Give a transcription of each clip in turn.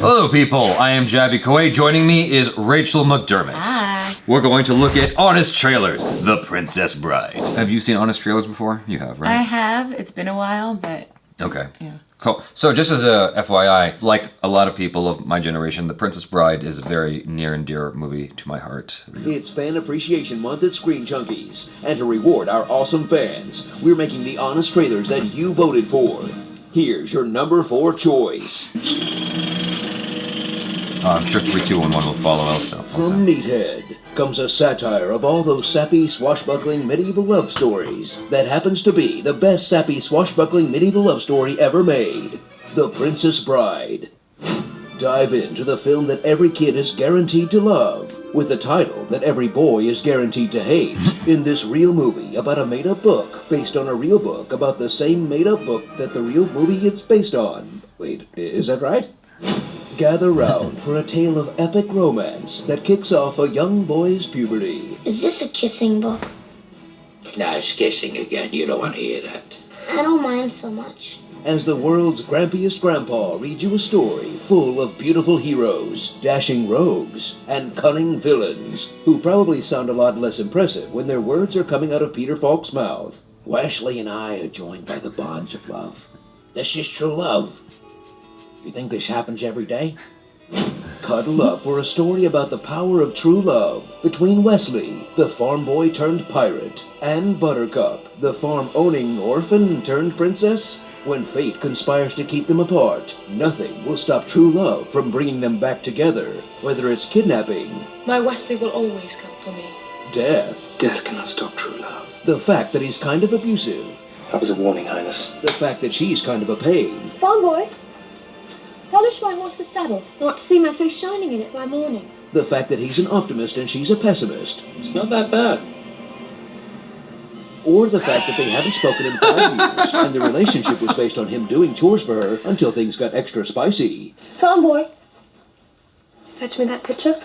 Hello people, I am JABY KOAY. Joining me is Rachel McDermott. Hi. We're going to look at Honest Trailers, The Princess Bride. Have you seen Honest Trailers before? You have, right? I have. It's been a while, but... Okay. Yeah. Cool. So just as a FYI, like a lot of people of my generation, The Princess Bride is a very near and dear movie to my heart. It's Fan Appreciation Month at Screen Junkies, and to reward our awesome fans, we're making the honest trailers that you voted for. Here's your number 4 choice. I'm sure 3, 2, and 1 will follow also. From Meathead comes a satire of all those sappy, swashbuckling medieval love stories that happens to be the best sappy, swashbuckling medieval love story ever made, The Princess Bride. Dive into the film that every kid is guaranteed to love, with the title that every boy is guaranteed to hate, in this real movie about a made-up book based on a real book about the same made-up book that the real movie is based on. Wait, is that right? Gather round for a tale of epic romance that kicks off a young boy's puberty. Is this a kissing book? Now it's kissing again, you don't want to hear that. I don't mind so much. As the world's grampiest grandpa reads you a story full of beautiful heroes, dashing rogues, and cunning villains, who probably sound a lot less impressive when their words are coming out of Peter Falk's mouth. Wesley and I are joined by the bonds of love. This is true love. You think this happens every day? Cuddle up for a story about the power of true love between Wesley, the farm boy turned pirate, and Buttercup, the farm-owning orphan turned princess. When fate conspires to keep them apart, nothing will stop true love from bringing them back together, whether it's kidnapping, My Wesley will always come for me. death, Death cannot stop true love. the fact that he's kind of abusive, That was a warning, Highness. the fact that she's kind of a pain, Farm boy, polish my horse's saddle. I want to see my face shining in it by morning. the fact that he's an optimist and she's a pessimist, It's not that bad. or the fact that they haven't spoken in 5 years and the relationship was based on him doing chores for her until things got extra spicy. Farm boy, fetch me that pitcher.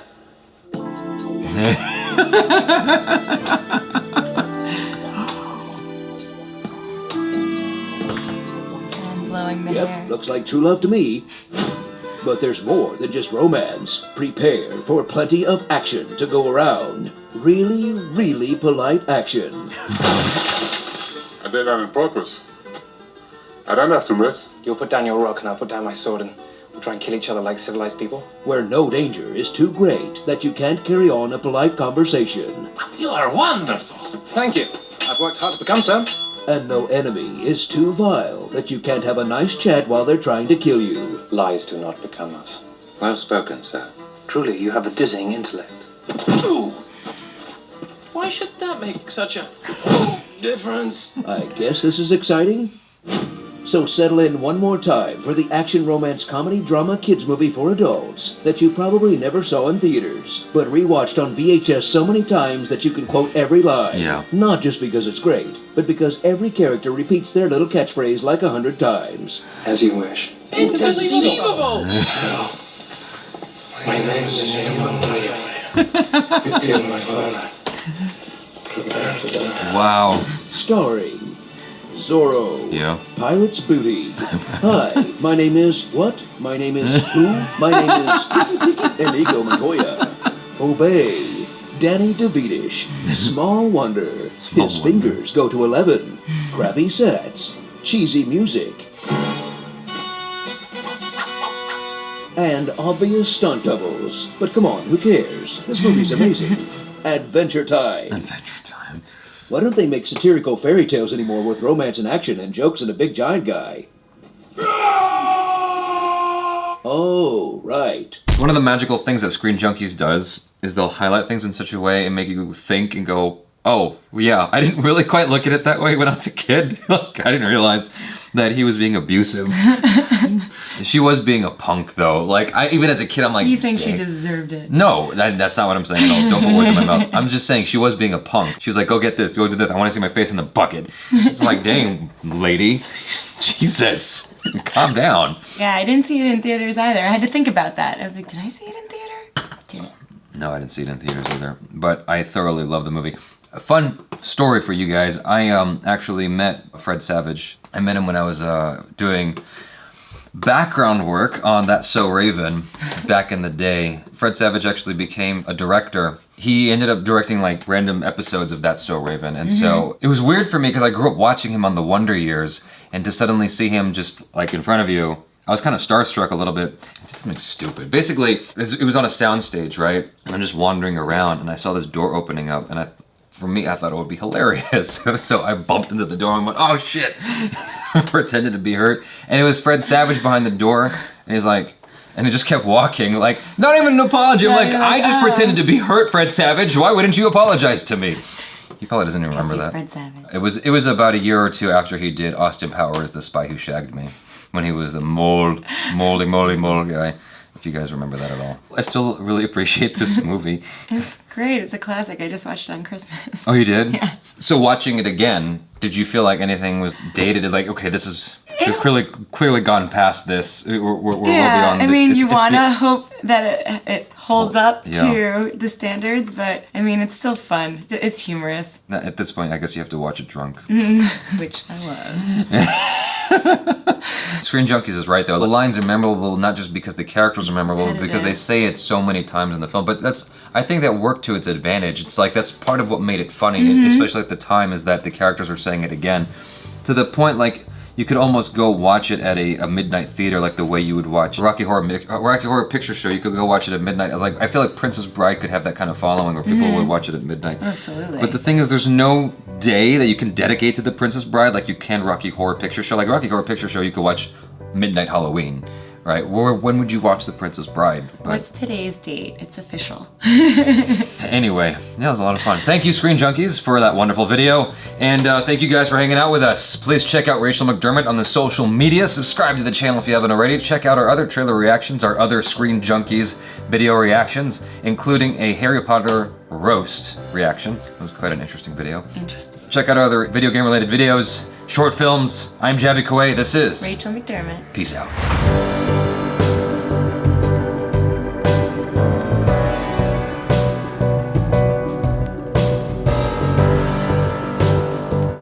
And blowing the hair. Yep, looks like true love to me. But there's more than just romance. Prepare for plenty of action to go around. Really, really polite action. I did that on purpose. I don't have to miss. You'll put down your rock and I'll put down my sword and we'll try and kill each other like civilized people. Where no danger is too great that you can't carry on a polite conversation. You are wonderful. Thank you. I've worked hard to become so. And no enemy is too vile that you can't have a nice chat while they're trying to kill you. Lies do not become us. Well spoken, sir. Truly, you have a dizzying intellect. Ooh. Why should that make such a difference? I guess this is exciting. So settle in one more time for the action romance comedy drama kids movie for adults that you probably never saw in theaters, but rewatched on VHS so many times that you can quote every line. Yeah. Not just because it's great, but because every character repeats their little catchphrase like 100 times. As you wish. Unbelievable! My name is You killed my father. Prepare to die. Wow. Starring Zorro. Yeah. Pirate's Booty. Hi, my name is what? My name is who? My name is Inigo Montoya. Obey. Danny DeVitish. Small Wonder. Small His Wonder. fingers go to 11. Crappy sets. Cheesy music. And obvious stunt doubles. But come on, who cares? This movie's amazing. Adventure Time. Adventure Time. Why don't they make satirical fairy tales anymore with romance and action and jokes and a big giant guy? Oh, right. One of the magical things that Screen Junkies does is they'll highlight things in such a way and make you think and go, oh, yeah, I didn't really quite look at it that way when I was a kid. Like, I didn't realize that he was being abusive. She was being a punk, though. Like, even as a kid, I'm like, You think she dang. deserved it? No, that's not what I'm saying. No, don't put words in my mouth. I'm just saying she was being a punk. She was like, go get this, go do this. I want to see my face in the bucket. It's like, dang, lady. Jesus. Calm down. Yeah, I didn't see it in theaters either. I had to think about that. I was like, did I see it in theater? Didn't. No, I didn't see it in theaters either. But I thoroughly love the movie. A fun story for you guys. I actually met Fred Savage. I met him when I was doing background work on That's So Raven back in the day. Fred Savage actually became a director. He ended up directing like random episodes of That's So Raven, and so it was weird for me because I grew up watching him on the Wonder Years, and to suddenly see him just like in front of you, I was kind of starstruck a little bit. I did something stupid. Basically, it was on a soundstage, right? And I'm just wandering around, and I saw this door opening up, and for me, I thought it would be hilarious. So I bumped into the door and went, oh shit! Pretended to be hurt. And it was Fred Savage behind the door, and he's like, and he just kept walking, like, not even an apology. I'm like, I just pretended to be hurt, Fred Savage. Why wouldn't you apologize to me? He probably doesn't even remember that. Fred Savage. It was about a year or two after he did Austin Powers, The Spy Who Shagged Me, when he was the moldy guy. If you guys remember that at all. I still really appreciate this movie. It's great. It's a classic. I just watched it on Christmas. Oh, you did? Yes. So watching it again, did you feel like anything was dated? Like, okay, we've clearly gone past this. We're well beyond. I mean, you want to hope that it holds up to the standards, but I mean, it's still fun. It's humorous. At this point, I guess you have to watch it drunk. Which I was. Screen Junkies is right though. The lines are memorable not just because the characters are memorable, but because they say it so many times in the film. But I think that worked to its advantage. It's like that's part of what made it funny, especially at the time, is that the characters are saying it again. To the point like you could almost go watch it at a midnight theater, like the way you would watch Rocky Horror Picture Show. You could go watch it at midnight. Like I feel like Princess Bride could have that kind of following where people would watch it at midnight. Absolutely. But the thing is, there's no day that you can dedicate to the Princess Bride like you can Rocky Horror Picture Show. Like Rocky Horror Picture Show, you could watch midnight Halloween, right? Or when would you watch The Princess Bride? What's today's date? It's official. Anyway, that was a lot of fun. Thank you, Screen Junkies, for that wonderful video. And thank you guys for hanging out with us. Please check out Rachel McDermott on the social media. Subscribe to the channel if you haven't already. Check out our other trailer reactions, our other Screen Junkies video reactions, including a Harry Potter roast reaction. It was quite an interesting video. Interesting. Check out our other video game related videos, short films. I'm JABY KOAY. This is Rachel McDermott. Peace out.